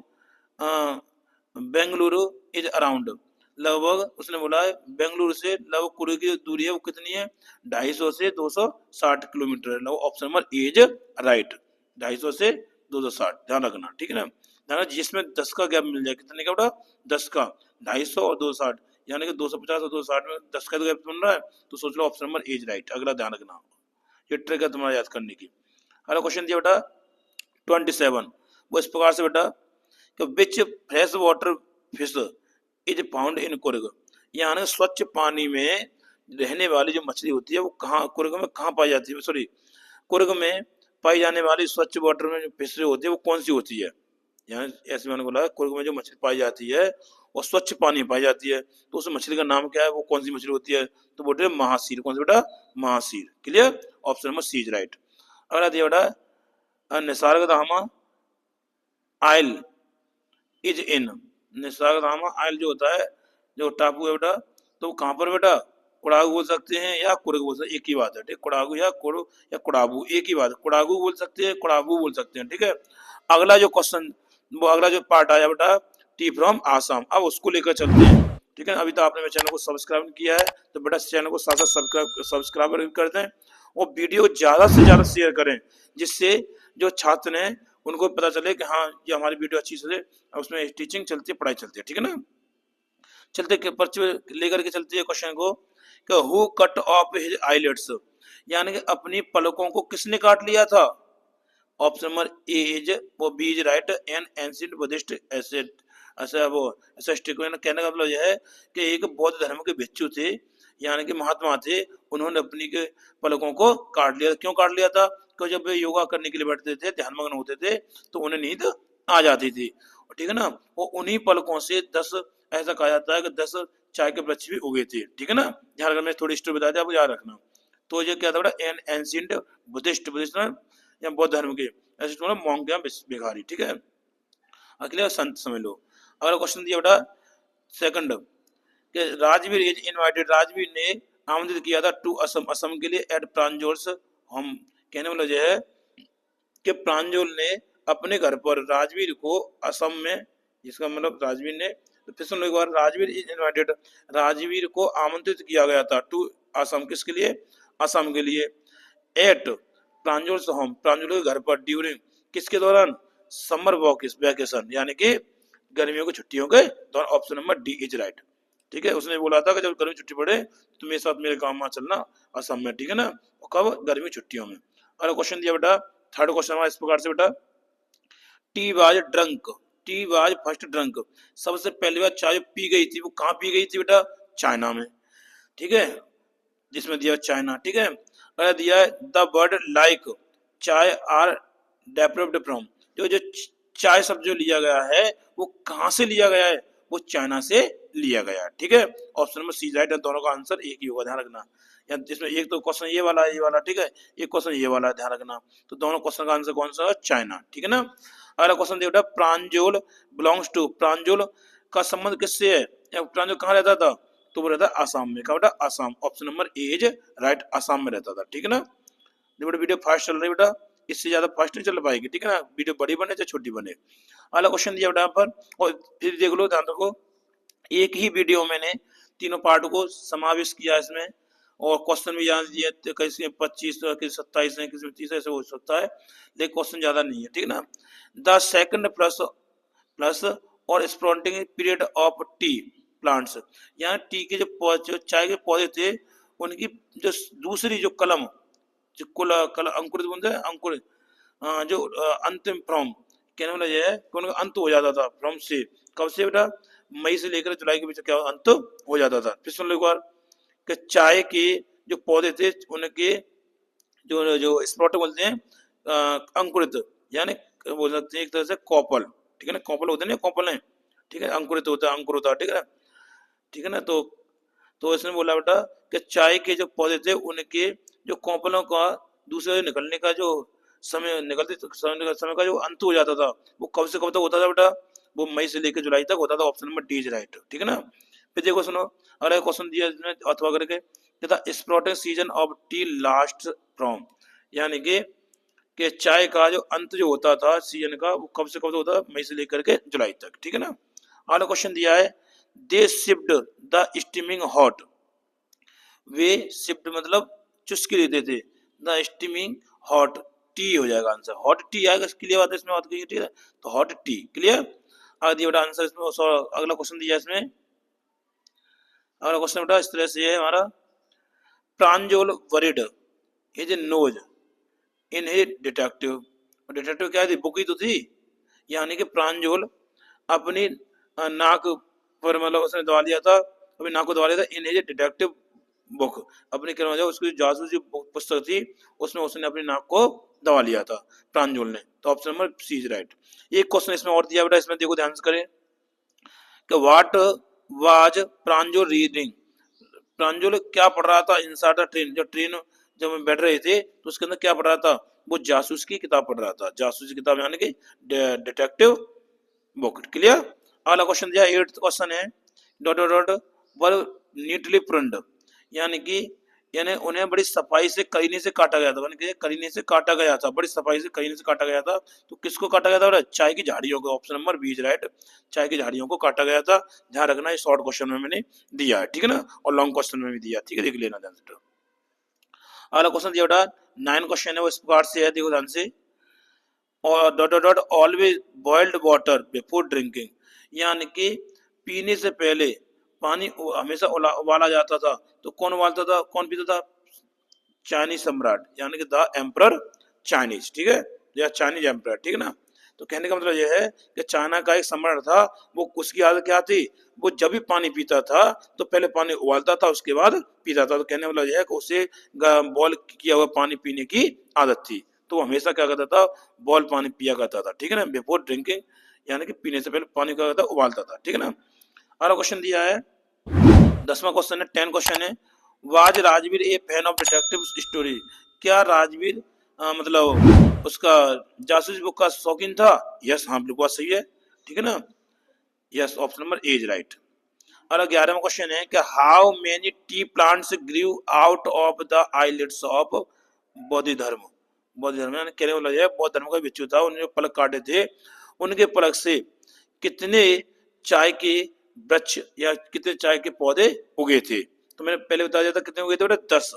Bengaluru is around, लगभग उसने बोला है बेंगलुरु से लगभग कुर्ग की दूरी है वो कितनी है, 250 से 260 किलोमीटर है, लगभग option number A is right, 250 से 260, ध्यान रखना, ठीक है ना, ध्यान रखना, जिसमें 10 का गैप मिल जाए, कितने का बेटा, 10 का, 250 और 260, यानी कि 250 और 260 में 10 का गैप मिल रहा है, तो सोच लो option number A is right. अगला ध्यान रखना, ये ट्रिक है तुम्हारा याद करने की। अगला क्वेश्चन दिया बेटा 27, वो इस प्रकार से बेटा, कि which fresh water fish is found in Coorg, यानी स्वच्छ पानी में रहने वाली जो मछली होती है वो कहाँ, कुर्ग में कहाँ पाई जाती है, सॉरी, कुर्ग में पाई जाने वाली स्वच्छ वाटर में जो फिश होती है वो कौन सी होती है, यहाँ ऐसे मैंने बोला कुर्ग में जो मछली पाई जाती है वो स्वच्छ पानी में पाई जाती है, तो उस मछली का नाम क्या है, वो कौन सी मछली होती है, तो बोलते हैं महासीर, कौन सा बेटा, mahseer, clear, option number C is right. अगला दिया बेटा निसर्गधाम आइल इज इन, निसर्गधाम आइल जो होता है, जो टापू है बेटा, तो वो कहाँ पर बेटा, कोडागु बोल सकते हैं या कुर्ग बोल सकते हैं, एक ही बात है, ठीक, कोडागु या कुर्ग या कोडागु एक ही बात है, कोडागु बोल सकते हैं, कोडागु बोल सकते हैं, ठीक है। अगला जो क्वेश्चन, वो अगला जो पार्ट आया बेटा, टी फ्रॉम आसाम, अब उसको लेकर चलते हैं, ठीक है। अभी तो आपने मेरे चैनल को सब्सक्राइब नहीं किया है, तो बेटा चैनल को साथ साथ सब्सक्राइब कर दें, और वीडियो ज्यादा से ज्यादा शेयर करें, जिससे जो छात्र हैं उनको पता चले कि हाँ ये हमारी वीडियो अच्छी से, उसमें टीचिंग चलती है, पढ़ाई चलती है, ठीक है ना। चलते पर्चे लेकर के चलते हैं क्वेश्चन को, कि who cut off his eyelids, यानी कि अपनी पलकों को किसने काट लिया था, ऑप्शन नंबर ए इज, वो B is right, an ancient Buddhist ascetic, ऐसा वो ऐसा स्टेटमेंट कहने का मतलब यह है कि एक बौद्ध धर्म के भिक्षु थे, यानी कि महात्मा थे, उन्होंने अपनी के पलकों को काट लिया, क्यों काट लिया था, क्योंकि जब वे योगा करने के लिए बैठते थे, ध्यान मग्न होते थे, तो उन्हें नींद आ जाती थी, ठीक है ना, वो उन्हीं पलकों से 10, ऐसा कहा जाता है कि 10 चाय के वृक्ष भी उगे थे, ठीक है ना, ध्यान रखना, थोड़ी स्टोरी बता दी आपको, याद रखना। तो ये क्या था, एन एंशिएंट बुद्धिस्ट, या बौद्ध धर्म के ऐसे मतलब मॉन्क या भिखारी, ठीक है, अगले संत समझ लो। अगला क्वेश्चन दिया बेटा सेकंड, कि राजवीर इज इनवाइटेड, राजवीर ने आमंत्रित किया था टू असम, असम के लिए, एट प्रांजोल्स होम, कहने वाला यह है कि प्रांजोल ने अपने घर पर राजवीर को असम में, जिसका मतलब राजवीर ने, तो फिर सुन लो एक बार, राजवीर इज इनवाइटेड, राजवीर को आमंत्रित किया गया था टू असम, किसके लिए, असम के लिए, एट प्रांजल होम, प्रांजल के घर पर ड्यूरिंग, किसके दौरान, समर वैकेशन यानी कि गर्मियों की छुट्टियों के दौरान। Option number D is right. ठीक है, उसने बोला था कि जब गर्मी छुट्टी पड़े तो मेरे साथ मेरे गांव में चलना असम में, ठीक है ना, और कब, गर्मी छुट्टियों में। अगला क्वेश्चन दिया बेटा, थर्ड क्वेश्चन हमारा इस प्रकार से बेटा, tea was drunk, tea was first drunk, सबसे पहली बार चाय पी गई थी वो कहाँ पी गई थी बेटा, चाइना में। ठीक है, जिसमें दिया चाइना। ठीक है, अगर दिया है द वर्ड लाइक चाय आर डेवलप्ड फ्रॉम, जो जो चाय शब्द जो लिया गया है वो कहाँ से लिया गया है, वो चाइना से लिया गया है। ठीक है, ऑप्शन नंबर सी राइट है, दोनों का आंसर एक ही होगा, ध्यान रखना। या जिसमें एक तो क्वेश्चन ये वाला है, ये वाला, ठीक है, एक क्वेश्चन ये वाला है, ध्यान रखना। तो दोनों क्वेश्चन का आंसर कौन सा है, चाइना। ठीक है ना। अगला क्वेश्चन देखो, प्रांजोल बिलोंग्स टू, प्रांजोल का संबंध किससे है, प्रांजोल कहाँ रहता था, तो वो रहता है आसाम में। क्या बेटा, Assam. Option number A is right, Assam में रहता था। ठीक है ना। बेटा वीडियो फास्ट चल रही है बेटा, इससे ज्यादा फास्ट नहीं चल पाएगी। ठीक है ना, वीडियो बड़ी बने चाहे छोटी बने। अगला क्वेश्चन दिया बेटा यहाँ पर, और फिर देख लो, ध्यान रखो, एक ही वीडियो मैंने तीनों पार्ट को समावेश किया इसमें, और क्वेश्चन भी याद दिए, किसी में 25 किसी 27 है, किसी में 30 ऐसे हो सकता है, लेकिन क्वेश्चन ज्यादा नहीं है। ठीक है ना। द सेकंड प्लस प्लस और sprouting period of T plants, यहाँ टी के जो चाय के पौधे थे उनकी जो दूसरी जो कलम, जो अंकुरित बोलते हैं, अंकुरित, जो अंतिम फ्रॉम, कहने वाला यह है कि उनका अंत हो जाता था फ्रॉम से, कब से बेटा, मई से लेकर जुलाई के बीच क्या अंत हो जाता था। फिर सुन लो एक बार, कि चाय के जो पौधे थे उनके जो जो स्प्रोट बोलते हैं, अंकुरित, यानी बोल सकते हैं एक तरह से कॉपल। ठीक है ना, कॉपल होते हैं ना, कॉपल है। ठीक है, अंकुरित होता है, अंकुर होता है। ठीक है ना, ठीक है ना। तो इसने बोला बेटा कि चाय के जो पौधे थे उनके जो कॉपलों का दूसरे निकलने का जो समय, निकलते समय का जो अंत हो जाता था, वो कब से कब तक होता था बेटा, वो मई से लेकर जुलाई तक होता था। Option number D is right. ठीक है ना। फिर देखो सुनो, अगला क्वेश्चन दिया इसमें अथवा करके, sprouting season of tea last from, यानी कि चाय का जो अंत जो होता था सीजन का, वो कब से कब तक होता था, मई से लेकर के जुलाई तक। ठीक है ना। अगला क्वेश्चन दिया है, दे shift the steaming hot, way shift मतलब चुस्की लेते थे, द स्टीमिंग हॉट टी हो जाएगा आंसर, हॉट टी आएगा, क्लियर बात है इसमें बात करिए। ठीक है, तो हॉट टी क्लियर। अगला दिया बेटा आंसर इसमें, अगला क्वेश्चन दिया इसमें, अगला क्वेश्चन बेटा इस तरह से है हमारा, Pranjal worried his nose in his detective, detective क्या थी, बुक ही तो थी, यानी कि प्रांजोल अपनी नाक पर मतलब उसने दबा लिया था, अपनी नाक को दबा लिया था, इन हिज डिटेक्टिव बुक, अपनी क्या जो उसकी जासूसी पुस्तक थी उसमें उसने अपनी नाक को दबा लिया था प्रांजोल ने। तो option number C is right. एक क्वेश्चन इसमें और दिया बेटा, इसमें देखो ध्यान से करें कि what was Pranjol reading, Pranjol क्या पढ़ रहा था इनसाइड द ट्रेन, जब ट्रेन जब हम बैठ रहे थे तो उसके अंदर क्या पढ़ रहा था, वो जासूस की किताब पढ़ रहा था, जासूसी किताब यानी कि डिटेक्टिव बुक। क्लियर। अगला क्वेश्चन दिया, 8th क्वेश्चन है, डॉट डॉट डॉट वर नीटली प्रिंट, यानी कि यानी उन्हें बड़ी सफाई से करीने से काटा गया था, यानी कि करीने से काटा गया था, बड़ी सफाई से करीने से काटा गया था। तो किसको काटा गया था, चाय की झाड़ियों को। Option number B is right, चाय की झाड़ियों को काटा गया था। ध्यान रखना, ये शॉर्ट क्वेश्चन में मैंने दिया है। ठीक है ना, और लॉन्ग क्वेश्चन में भी दिया। ठीक है, देख लेना ध्यान से। अगला क्वेश्चन दिया बेटा, 9 क्वेश्चन है, वो इस प्रकार से है, देखो ध्यान से, और dot dot dot always boiled water before drinking, यानी कि पीने से पहले पानी हमेशा उबाला जाता था। तो कौन उबालता था, कौन पीता था, चाइनीज सम्राट, यानी कि द एम्परर चाइनीज। ठीक है, या चाइनीज एम्परर। ठीक है ना। तो कहने का मतलब यह है कि चाइना का एक सम्राट था, वो उसकी आदत क्या थी, वो जब भी पानी पीता था तो पहले पानी उबालता था उसके बाद पीता था। तो कहने का मतलब यह है कि उसे बॉयल किया हुआ पानी पीने की आदत थी, तो वो हमेशा क्या करता था, बॉयल पानी पिया करता था। ठीक है ना, बिफोर ड्रिंकिंग, यानी कि पीने से पहले पानी क्या करता था, उबालता था। ठीक है ना। अगला क्वेश्चन दिया है, 10वां क्वेश्चन है, 10 क्वेश्चन है, was Rajveer A fan of detective story, क्या राजवीर मतलब उसका जासूसी बुक का शौकीन था। यस, हाँ बिल्कुल सही है। ठीक है ना, yes, option number A is right. और 11वां क्वेश्चन है कि how many tea plants grew out of the eyelids of Bodhidharma, Bodhidharma यानी कहने वाला है बौद्ध धर्म का भिक्षु था, उन्होंने पलक काटे थे, उनके पलक से कितने चाय के वृक्ष या कितने चाय के पौधे उगे थे। तो मैंने पहले बता दिया था कितने उगे थे बेटा, 10।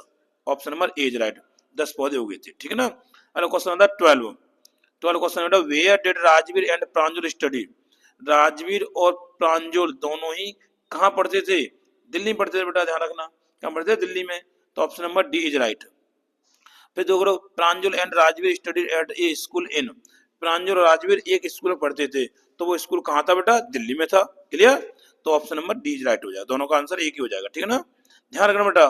Option number A is right, 10 पौधे उगे थे। ठीक है ना। अगला क्वेश्चन आता है 12 क्वेश्चन बेटा where did Rajvir and Pranjal study. Rajvir और प्रांजल दोनों ही कहाँ पढ़ते थे? दिल्ली में पढ़ते थे बेटा, ध्यान रखना कहाँ पढ़ते थे? दिल्ली में। तो option number D is right. फिर देखो Pranjal and Rajveer study at a school in. Pranjal और राजवीर एक स्कूल में पढ़ते थे, तो वो स्कूल कहाँ था बेटा? दिल्ली में था। क्लियर? तो option number D is right हो जाएगा, दोनों का आंसर एक ही हो जाएगा। ठीक है ना, ध्यान रखना बेटा,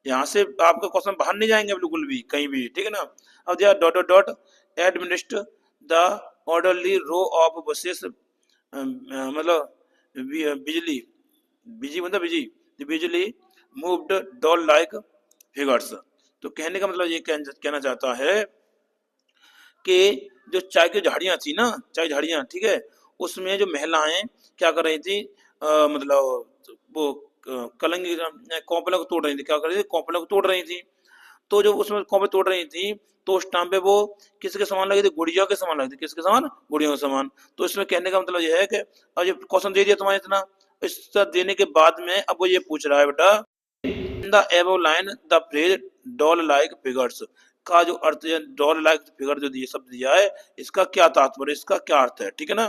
यहाँ से आपका क्वेश्चन बाहर नहीं जाएंगे बिल्कुल भी कहीं भी। ठीक है ना, अब दिया dot dot dot administer the orderly row of buses, मतलब बिजली, बिजी मतलब बिजी, बिजली मूव्ड डॉल लाइक फिगर्स। तो कहने का मतलब ये कहना चाहता है कि जो चाय की झाड़ियां थी ना, चाय झाड़ियां, ठीक है, उसमें जो महिलाएं क्या कर रही थी, मतलब वो कलंगी कॉम्पला को तोड़ रही थी। क्या कर रही थी? कॉम्पला को तोड़ रही थी। तो जो उसमें कॉम्पला तोड़ रही थी, तो उस टाइम पे वो किसके समान लगी थी? गुड़िया के समान लगी थी। किसके समान? गुड़िया के समान। तो इसमें कहने का मतलब यह है कि अब ये क्वेश्चन दे दिया तुम्हारे इतना, इसका देने के बाद में अब वो ये पूछ रहा है बेटा the above line the phrase doll like figures का जो अर्थ है, डॉल लाइक फिगर जो दिए शब्द दिया है, इसका क्या तात्पर्य, इसका क्या अर्थ है? ठीक है ना,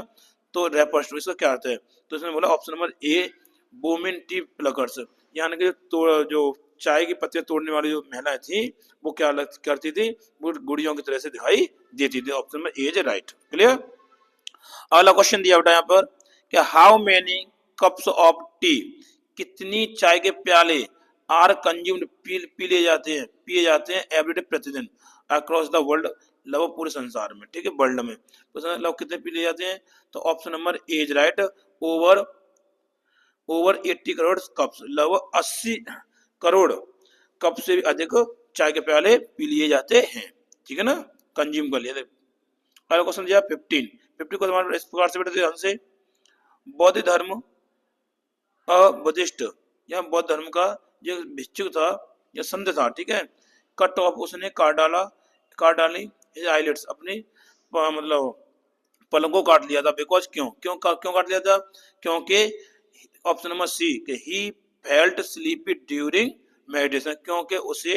तो रेफर्स टू, इसका क्या अर्थ है? तो इसमें बोला ऑप्शन नंबर ए वुमेन टी प्लकर्स, यानी कि तो जो चाय की पत्तियां तोड़ने वाली जो महिलाएं थी, वो क्या करती थी? वो गुड़ियों की तरह से दिखाई देती थी। Option number A is right. Clear? अगला क्वेश्चन दिया बेटा यहाँ पर कि how many cups of T, कितनी चाय के प्याले आर कंज्यूम्ड, पिए जाते हैं एवरीडे, प्रतिदिन, अक्रॉस द वर्ल्ड, लगभग पूरे संसार में। ठीक है, वर्ल्ड में तो लगभग कितने पी लिए जाते हैं? तो option number A is right, over over 80 crore cups, लगभग 80 करोड़ कप से भी अधिक चाय के प्याले पी लिए जाते हैं। ठीक है ना, कंज्यूम कर लिए। अगला क्वेश्चन दिया 15 को तुम्हारे इस प्रकार से बेटा ध्यान से, बौद्ध धर्म बुद्धिस्ट या बौद्ध धर्म का जो भिक्षुक था या संत था, ठीक है, कट ऑफ, उसने काट डाली आईलेट्स, अपनी मतलब पलकों काट लिया था। बिकॉज क्यों काट लिया था? क्योंकि ऑप्शन नंबर सी कि he felt sleepy during meditation, क्योंकि उसे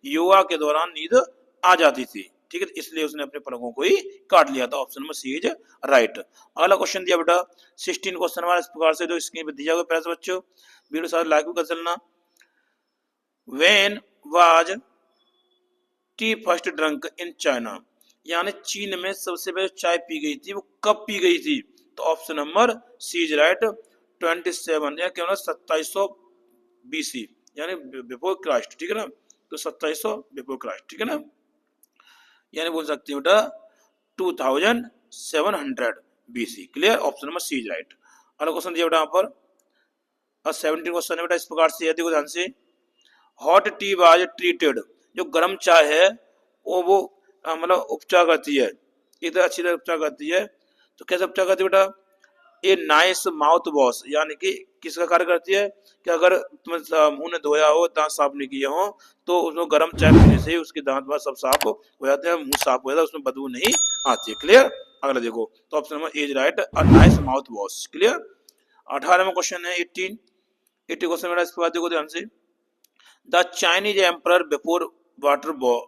योगा के दौरान नींद आ जाती थी। ठीक है, इसलिए उसने अपने पलकों को ही काट लिया था। Option number C is right. अगला क्वेश्चन दिया बेटा 16 क्वेश्चन हमारा इस प्रकार से जो स्क्रीन पे दिया हुआ प्यारे बच्चों, वीडियो साथ लाइक भी कर चलना। When was T first drunk in China, यानी चीन में सबसे पहले चाय पी गई थी, वो कब पी गई थी? तो option number C is right 27 या क्या होना 2700 BC, यानी बिफोर क्राइस्ट। ठीक है ना, तो 2700 बिफोर क्राइस्ट। ठीक है ना, यानी बोल सकते हो बेटा 2700 BC। Clear? Option number C is right. अगला क्वेश्चन दिया बेटा यहाँ पर 17 क्वेश्चन है बेटा इस प्रकार से, देखो ध्यान से, हॉट टी वाज ट्रीटेड, जो गर्म चाय है वो मतलब उपचार करती है, इधर अच्छी तरह उपचार करती है। तो कैसे उपचार करती है बेटा? ए नाइस माउथ वॉश, यानी कि किसका कार्य करती है कि अगर तुमने मुंह ने धोया हो, दांत साफ नहीं किए हो, तो उसमें गर्म चाय पीने से उसके दांत बात सब साफ हो जाते हैं, मुंह साफ हो जाता है, उसमें बदबू नहीं आती है। क्लियर? अगला देखो, तो option number is right, a nice mouth wash. Clear? 18वां क्वेश्चन है 80 क्वेश्चन मेरा, इसके बाद देखो ध्यान से, the Chinese emperor before water बॉ,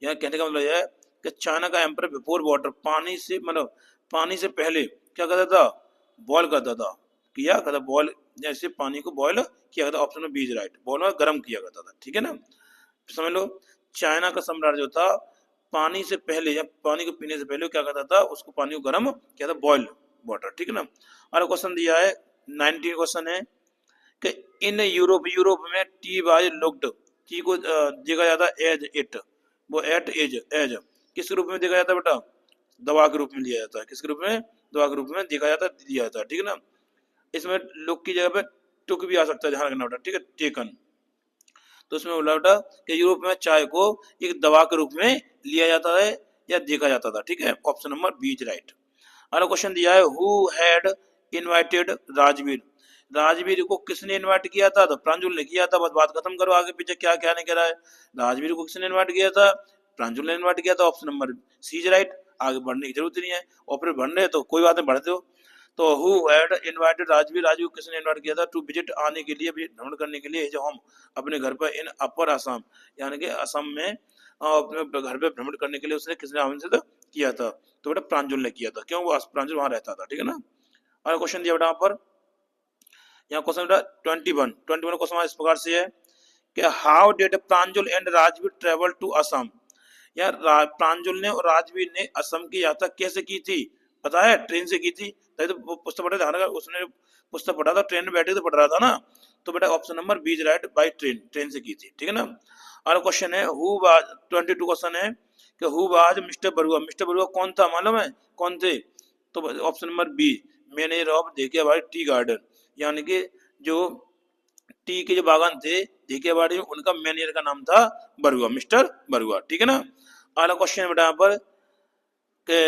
यहाँ कहने का मतलब यह है कि चाइना का एम्पर बिफोर वाटर, पानी से मतलब पानी से पहले क्या करता था? बॉयल करता था। किया करता बॉयल, जैसे पानी को बॉयल किया करता। ऑप्शन में बी इज राइट, बॉयल में गर्म किया करता था। ठीक है ना, समझ लो, चाइना का सम्राट जो था पानी से पहले या पानी को पीने से पहले क्या करता था? उसको पानी को गर्म किया था, बॉयल वाटर। ठीक है ना, और क्वेश्चन दिया है 19 क्वेश्चन है कि इन यूरोप में टी वाज लुक्ड, टी को देखा जाता एज इट, वो एट एज किस रूप में देखा जाता है बेटा? दवा के रूप में लिया जाता है। किस रूप में? दवा के रूप में देखा जाता है, दिया जाता है। ठीक है ना, इसमें लुक की जगह पे टुक भी आ सकता है, ध्यान रखना बेटा। ठीक है, टेकन, तो उसमें बोला बेटा कि यूरोप में चाय को एक दवा के रूप में लिया जाता है या देखा जाता था। ठीक है, option number B is right. अगला क्वेश्चन दिया है who had invited Rajvir, Rajvir को किसने इनवाइट किया था? तो प्रांजल ने किया था। बस बात खत्म करो, आगे पीछे क्या क्या नहीं कह रहा है। राजवीर को किसने इनवाइट किया था? प्रांजल ने इनवाइट किया था। Option number C is right. आगे बढ़ने की जरूरत नहीं है, और फिर बढ़ रहे तो कोई बात नहीं, बढ़ दो। तो who had invited Rajvir, Rajveer किसने इनवाइट किया था? टू विजिट, आने के लिए, भ्रमण करने के लिए, जो हम अपने घर पर इन अपर असम, यानी कि असम में अपने घर पे भ्रमण करने के लिए उसने किसने आमंत्रित किया था? तो बेटा प्रांजल ने किया था। क्यों? वो प्रांजल वहां रहता था, ठीक है ना। और क्वेश्चन दिया बेटा यहाँ पर, यहाँ क्वेश्चन बेटा 21 क्वेश्चन इस प्रकार से है कि how did Pranjal and Rajvir travel to Assam? यार प्रांजल ने और राजवीर ने असम की यात्रा कैसे की थी? पता है? ट्रेन से की थी। तभी तो वो पुस्तक पढ़े ध्यान रखा, उसने पुस्तक पढ़ा था, ट्रेन में बैठे तो पढ़ रहा था ना। तो बेटा option number B is right, by train, train से की थी, ठीक है ना। और क्वेश्चन है हु वाज 22 क्वेश्चन है कि who was mister Barua? Mister Barua कौन था मालूम है? कौन थे? तो option number B, manager of Dhekiabari tea garden, यानी कि जो टी के जो बागान थे धेकियाबाड़ी में, उनका मैनेजर का नाम था बरुआ, मिस्टर बरुआ, ठीक है ना। अगला क्वेश्चन है बेटा यहाँ पर कि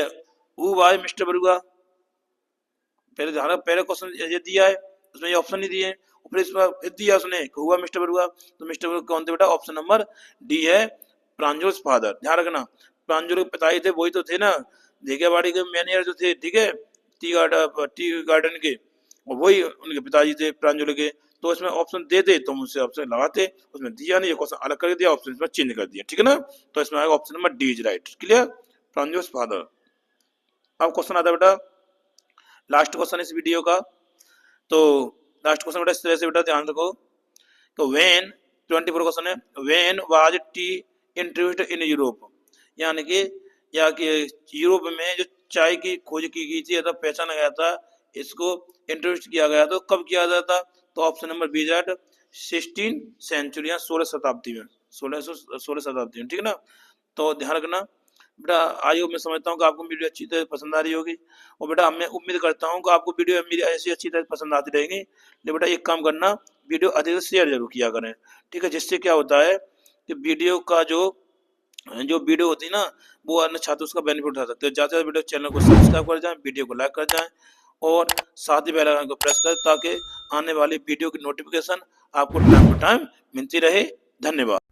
हु वाज मिस्टर बरुआ? पहले ध्यान रखो, पहले क्वेश्चन ये दिया है, उसमें ये ऑप्शन नहीं दिए, फिर इस बार फिर दिया उसने हुआ मिस्टर बरुआ। तो मिस्टर बरुआ कौन थे बेटा? ऑप्शन नंबर डी है, प्रांजल फादर। ध्यान रखना, प्रांजल के पिताजी थे, वही तो थे ना धेकियाबाड़ी के मैनेजर जो थे, ठीक है, टी गार्डन के, और वही उनके पिताजी थे प्रांजल के। तो इसमें ऑप्शन दे दे तो मुझसे ऑप्शन लगाते, उसमें दिया नहीं, ये क्वेश्चन अलग कर दिया, ऑप्शन इसमें चेंज कर दिया, ठीक है ना। तो इसमें आएगा option number D is right, clear, Pranjal father. अब क्वेश्चन आता है बेटा, लास्ट क्वेश्चन इस वीडियो का। तो लास्ट क्वेश्चन बेटा इस तरह से बेटा ध्यान रखो, तो व्हेन 24 क्वेश्चन है, when was T introduced in Europe? यानी कि या कि यूरोप में जो चाय की खोज की गई थी या पहचाना गया था, इसको इंट्रोड्यूस किया गया, तो कब किया गया था? तो option number B is 16 century या 16 शताब्दी में, 16 शताब्दी में, ठीक है ना। तो ध्यान रखना बेटा, आई होप मैं समझता हूँ कि आपको वीडियो अच्छी तरह पसंद आ रही होगी, और बेटा मैं उम्मीद करता हूँ कि आपको वीडियो मेरी ऐसी अच्छी तरह पसंद आती रहेगी। लेकिन बेटा एक काम करना, वीडियो अधिक से शेयर जरूर किया करें, ठीक है, जिससे क्या होता है कि वीडियो का जो जो वीडियो होती है ना, वो अन्य छात्र उसका बेनिफिट उठा सकते हैं। ज़्यादा से वीडियो चैनल को सब्सक्राइब कर जाएं, वीडियो को लाइक कर जाएं, और साथ ही बेल आइकन को प्रेस करें, ताकि आने वाली वीडियो की नोटिफिकेशन आपको टाइम टू टाइम मिलती रहे। धन्यवाद।